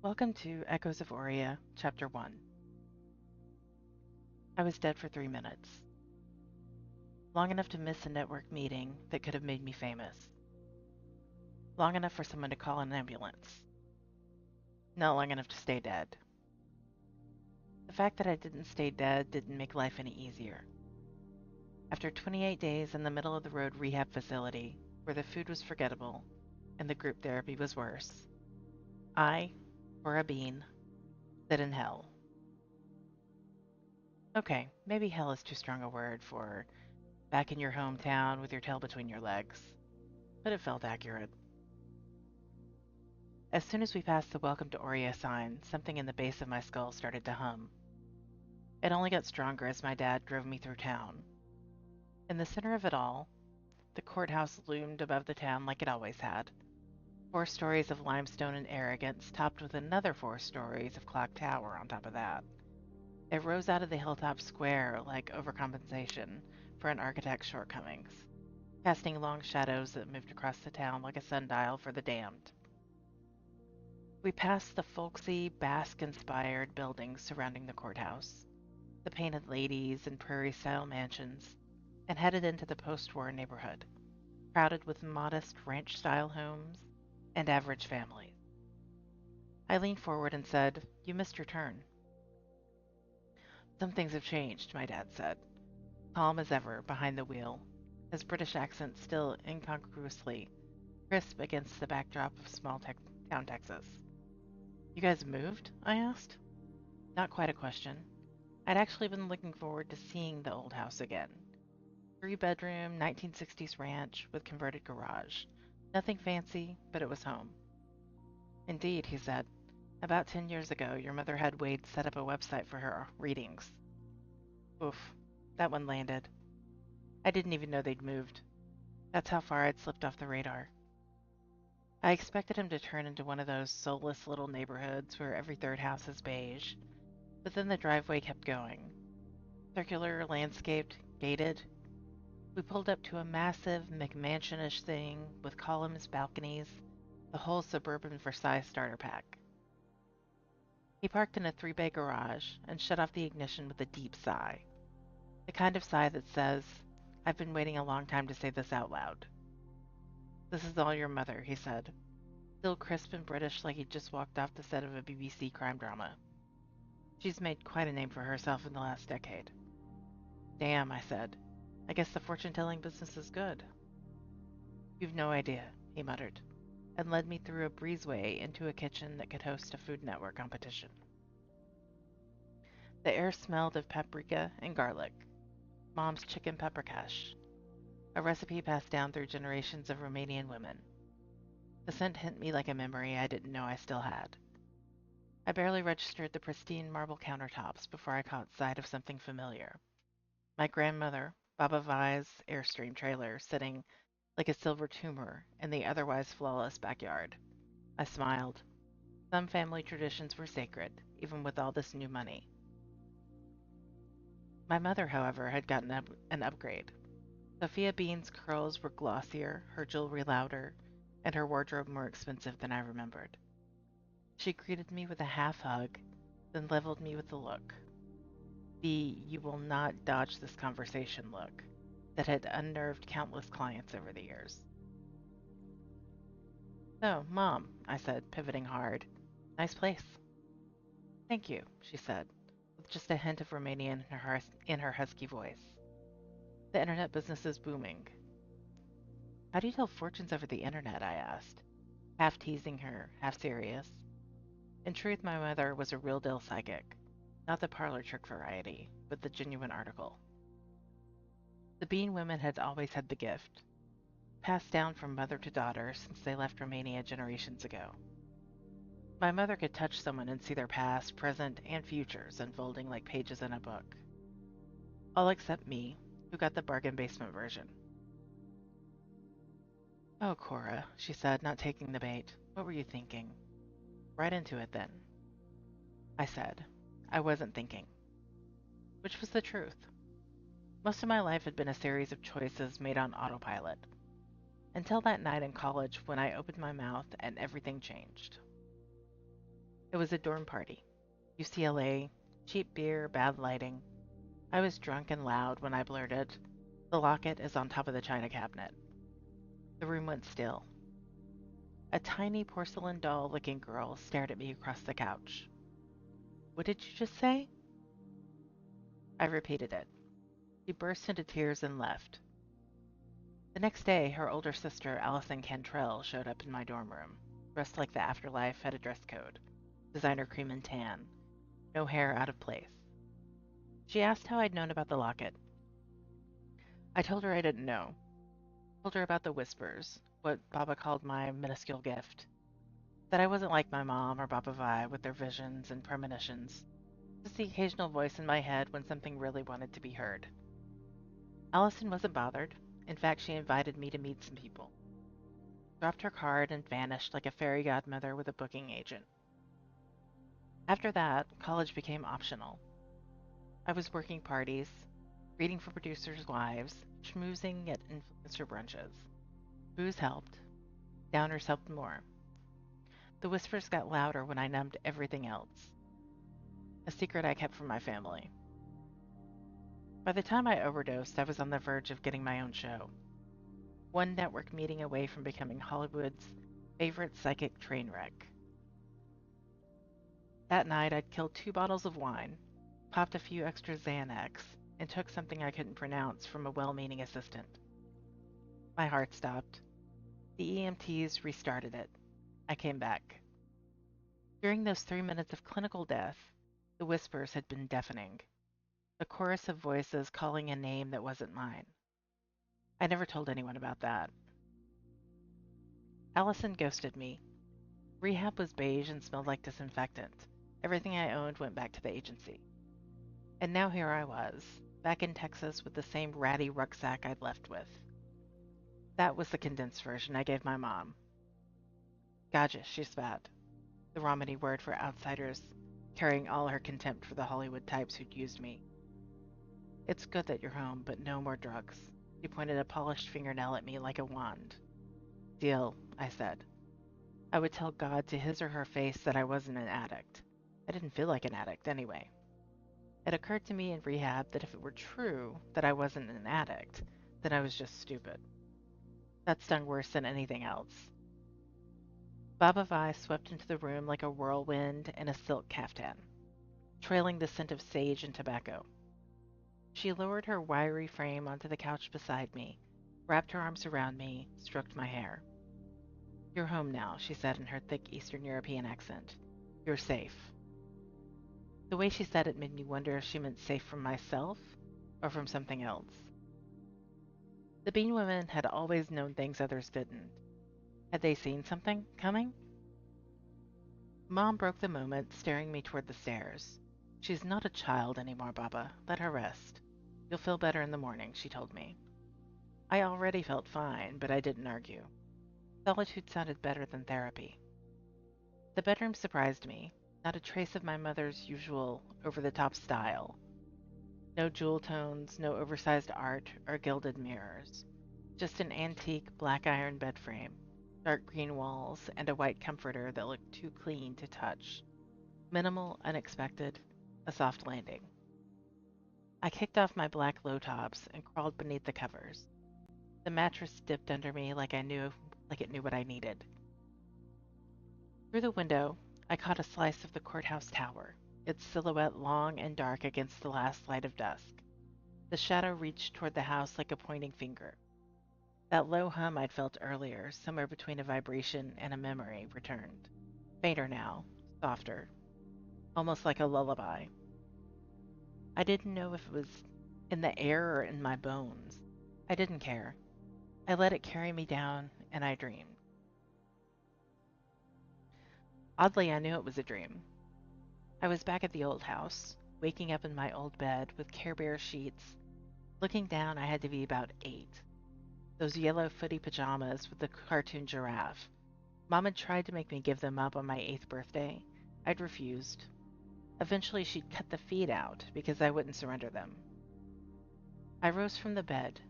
Welcome to Echoes of Oria, Chapter 1. I was dead for 3 minutes. Long enough to miss a network meeting that could have made me famous. Long enough for someone to call an ambulance. Not long enough to stay dead. The fact that I didn't stay dead didn't make life any easier. After 28 days in the middle of the road rehab facility, where the food was forgettable and the group therapy was worse, I, Cora Beane, sit in hell. Okay, maybe hell is too strong a word for back in your hometown with your tail between your legs, but it felt accurate. As soon as we passed the Welcome to Oria sign, something in the base of my skull started to hum. It only got stronger as my dad drove me through town. In the center of it all, the courthouse loomed above the town like it always had. 4 stories of limestone and arrogance, topped with another 4 stories of clock tower on top of that. It rose out of the hilltop square like overcompensation for an architect's shortcomings, casting long shadows that moved across the town like a sundial for the damned. We passed the folksy, Basque-inspired buildings surrounding the courthouse, the painted ladies and prairie-style mansions, and headed into the post-war neighborhood, crowded with modest ranch-style homes and average families. I leaned forward and said, "You missed your turn." "Some things have changed," my dad said, calm as ever behind the wheel, his British accent still incongruously crisp against the backdrop of small-town Texas. "You guys moved?" I asked. Not quite a question. I'd actually been looking forward to seeing the old house again. 3-bedroom, 1960s ranch with converted garage. Nothing fancy, but it was home. "Indeed," he said. "About 10 years ago, your mother had Wade set up a website for her readings." Oof, that one landed. I didn't even know they'd moved. That's how far I'd slipped off the radar. I expected him to turn into one of those soulless little neighborhoods where every third house is beige, but then the driveway kept going. Circular, landscaped, gated. We pulled up to a massive McMansion-ish thing with columns, balconies, the whole suburban Versailles starter pack. He parked in a 3-bay garage and shut off the ignition with a deep sigh. The kind of sigh that says, "I've been waiting a long time to say this out loud." "This is all your mother," he said, still crisp and British like he'd just walked off the set of a BBC crime drama. "She's made quite a name for herself in the last decade." "Damn," I said. "I guess the fortune-telling business is good." "You've no idea," he muttered, and led me through a breezeway into a kitchen that could host a Food Network competition. The air smelled of paprika and garlic, Mom's chicken paprikash, a recipe passed down through generations of Romanian women. The scent hit me like a memory I didn't know I still had. I barely registered the pristine marble countertops before I caught sight of something familiar. My grandmother, Baba Vai's Airstream trailer, sitting like a silver tumor in the otherwise flawless backyard. I smiled. Some family traditions were sacred, even with all this new money. My mother, however, had gotten an upgrade. Sophia Beane's curls were glossier, her jewelry louder, and her wardrobe more expensive than I remembered. She greeted me with a half hug, then leveled me with a look. The "you will not dodge this conversation" look that had unnerved countless clients over the years. "So, Mom," I said, pivoting hard. "Nice place." "Thank you," she said, with just a hint of Romanian in her husky voice. "The internet business is booming." "How do you tell fortunes over the internet?" I asked, half teasing her, half serious. In truth, my mother was a real deal psychic, not the parlor trick variety, but the genuine article. The Bean women had always had the gift, passed down from mother to daughter since they left Romania generations ago. My mother could touch someone and see their past, present, and futures unfolding like pages in a book. All except me, who got the bargain basement version. "Oh, Cora," she said, not taking the bait. "What were you thinking?" "Right into it, then." I said. I wasn't thinking. Which was the truth. Most of my life had been a series of choices made on autopilot. Until that night in college when I opened my mouth and everything changed. It was a dorm party. UCLA, cheap beer, bad lighting. I was drunk and loud when I blurted, "The locket is on top of the china cabinet." The room went still. A tiny porcelain doll-looking girl stared at me across the couch. "What did you just say?" I repeated it. She burst into tears and left. The next day, her older sister, Allison Cantrell, showed up in my dorm room, dressed like the afterlife had a dress code, designer cream and tan, no hair out of place. She asked how I'd known about the locket. I told her I didn't know. Told her about the whispers, what Baba called my minuscule gift. That I wasn't like my mom or Baba Vi with their visions and premonitions. Just the occasional voice in my head when something really wanted to be heard. Allison wasn't bothered. In fact, she invited me to meet some people. Dropped her card and vanished like a fairy godmother with a booking agent. After that, college became optional. I was working parties, reading for producers' wives, schmoozing at influencer brunches. Booze helped. Downers helped more. The whispers got louder when I numbed everything else. A secret I kept from my family. By the time I overdosed, I was on the verge of getting my own show. One network meeting away from becoming Hollywood's favorite psychic train wreck. That night, I'd killed 2 bottles of wine, popped a few extra Xanax, and took something I couldn't pronounce from a well-meaning assistant. My heart stopped. The EMTs restarted it. I came back. During those 3 minutes of clinical death, the whispers had been deafening. A chorus of voices calling a name that wasn't mine. I never told anyone about that. Allison ghosted me. Rehab was beige and smelled like disinfectant. Everything I owned went back to the agency. And now here I was, back in Texas with the same ratty rucksack I'd left with. That was the condensed version I gave my mom. Gotcha, she spat, the Romany word for outsiders, carrying all her contempt for the Hollywood types who'd used me. It's good that you're home, but no more drugs. She pointed a polished fingernail at me like a wand. Deal, I said. I would tell God to his or her face that I wasn't an addict. I didn't feel like an addict anyway. It occurred to me in rehab that if it were true that I wasn't an addict, then I was just stupid. That stung worse than anything else. Baba Vi swept into the room like a whirlwind in a silk caftan, trailing the scent of sage and tobacco. She lowered her wiry frame onto the couch beside me, wrapped her arms around me, stroked my hair. "You're home now," she said in her thick Eastern European accent. "You're safe." The way she said it made me wonder if she meant safe from myself or from something else. The Bean women had always known things others didn't. Had they seen something coming? Mom broke the moment, staring me toward the stairs. "She's not a child anymore, Baba. Let her rest. You'll feel better in the morning," she told me. I already felt fine, but I didn't argue. Solitude sounded better than therapy. The bedroom surprised me. Not a trace of my mother's usual over-the-top style. No jewel tones, no oversized art or gilded mirrors. Just an antique black iron bed frame, dark green walls, and a white comforter that looked too clean to touch. Minimal, unexpected, a soft landing. I kicked off my black low tops and crawled beneath the covers. The mattress dipped under me like it knew what I needed. Through the window, I caught a slice of the courthouse tower, its silhouette long and dark against the last light of dusk. The shadow reached toward the house like a pointing finger. That low hum I'd felt earlier, somewhere between a vibration and a memory, returned. Fainter now, softer, almost like a lullaby. I didn't know if it was in the air or in my bones. I didn't care. I let it carry me down, and I dreamed. Oddly, I knew it was a dream. I was back at the old house, waking up in my old bed with Care Bear sheets. Looking down, I had to be about 8. Those yellow footy pajamas with the cartoon giraffe. Mom had tried to make me give them up on my 8th birthday. I'd refused. Eventually, she'd cut the feet out because I wouldn't surrender them. I rose from the bed,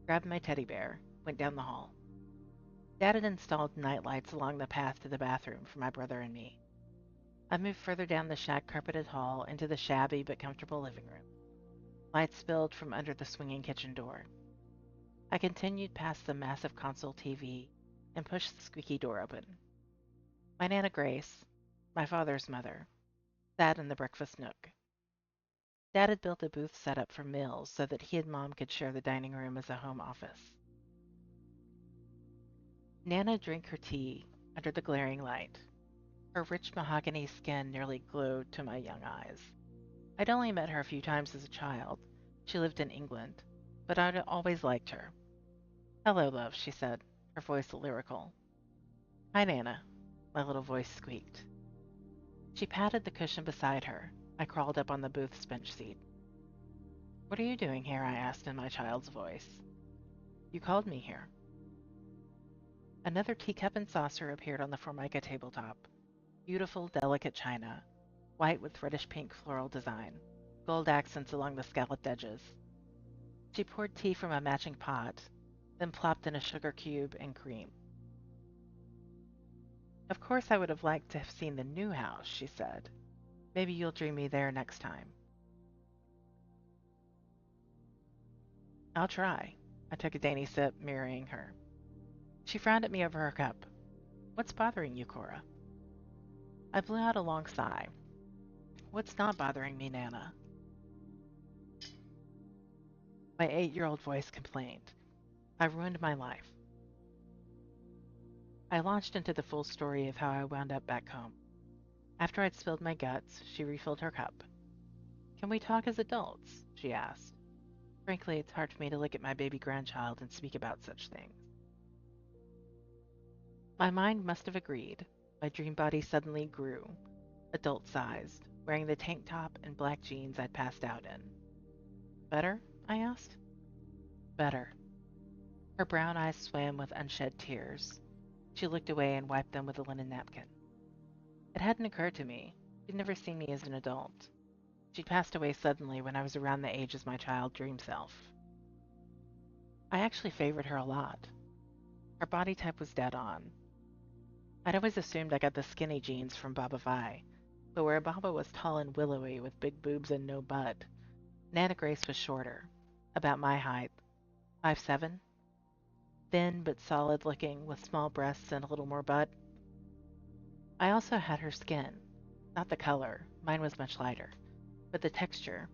grabbed my teddy bear, went down the hall. Dad had installed night lights along the path to the bathroom for my brother and me. I moved further down the shag carpeted hall into the shabby but comfortable living room. Light spilled from under the swinging kitchen door. I continued past the massive console TV and pushed the squeaky door open. My Nana Grace, my father's mother, sat in the breakfast nook. Dad had built a booth set up for meals so that he and Mom could share the dining room as a home office. Nana drank her tea under the glaring light. Her rich mahogany skin nearly glowed to my young eyes. I'd only met her a few times as a child. She lived in England, but I'd always liked her. "Hello, love," she said, her voice lyrical. "Hi, Nana," my little voice squeaked. She patted the cushion beside her. I crawled up on the booth's bench seat. "What are you doing here?" I asked in my child's voice. "You called me here." Another teacup and saucer appeared on the Formica tabletop. Beautiful, delicate china, white with reddish-pink floral design, gold accents along the scalloped edges. She poured tea from a matching pot, then plopped in a sugar cube and cream. "Of course I would have liked to have seen the new house," she said. "Maybe you'll dream me there next time." "I'll try." I took a dainty sip, mirroring her. She frowned at me over her cup. "What's bothering you, Cora?" I blew out a long sigh. "What's not bothering me, Nana?" My 8-year-old voice complained. "I ruined my life." I launched into the full story of how I wound up back home. After I'd spilled my guts, she refilled her cup. "Can we talk as adults?" she asked. Frankly, it's hard for me to look at my baby grandchild and speak about such things. My mind must have agreed. My dream body suddenly grew, adult-sized, wearing the tank top and black jeans I'd passed out in. "Better?" I asked. "Better." Her brown eyes swam with unshed tears. She looked away and wiped them with a linen napkin. It hadn't occurred to me. She'd never seen me as an adult. She'd passed away suddenly when I was around the age as my child dream self. I actually favored her a lot. Her body type was dead on. I'd always assumed I got the skinny genes from Baba Vi, but where Baba was tall and willowy with big boobs and no butt, Nana Grace was shorter, about my height, 5'7", thin but solid looking with small breasts and a little more butt. I also had her skin, not the color, mine was much lighter, but the texture.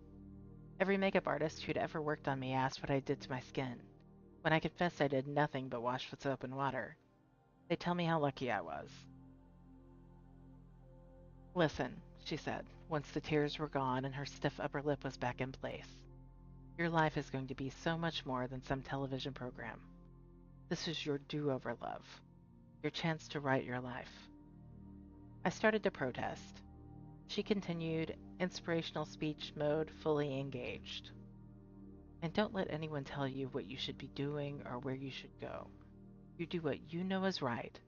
Every makeup artist who'd ever worked on me asked what I did to my skin. When I confessed I did nothing but wash with soap and water, they'd tell me how lucky I was. "Listen," she said, once the tears were gone and her stiff upper lip was back in place. "Your life is going to be so much more than some television program. This is your do-over, love. Your chance to write your life." I started to protest. She continued, inspirational speech mode fully engaged. "And don't let anyone tell you what you should be doing or where you should go. You do what you know is right,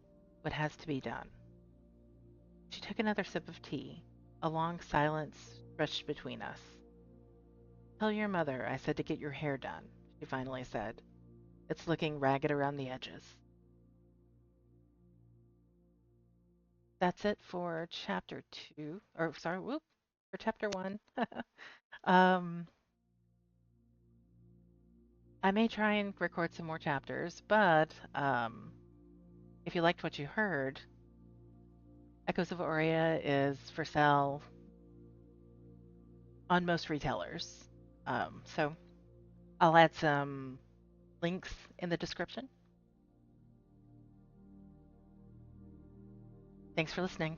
what has to be done." She took another sip of tea. A long silence stretched between us. "Tell your mother I said to get your hair done," she finally said. "It's looking ragged around the edges." That's it for chapter 2, or sorry, for chapter 1. um, I may try and record some more chapters, but if you liked what you heard, Echoes of Oria is for sale on most retailers. So I'll add some links in the description. Thanks for listening.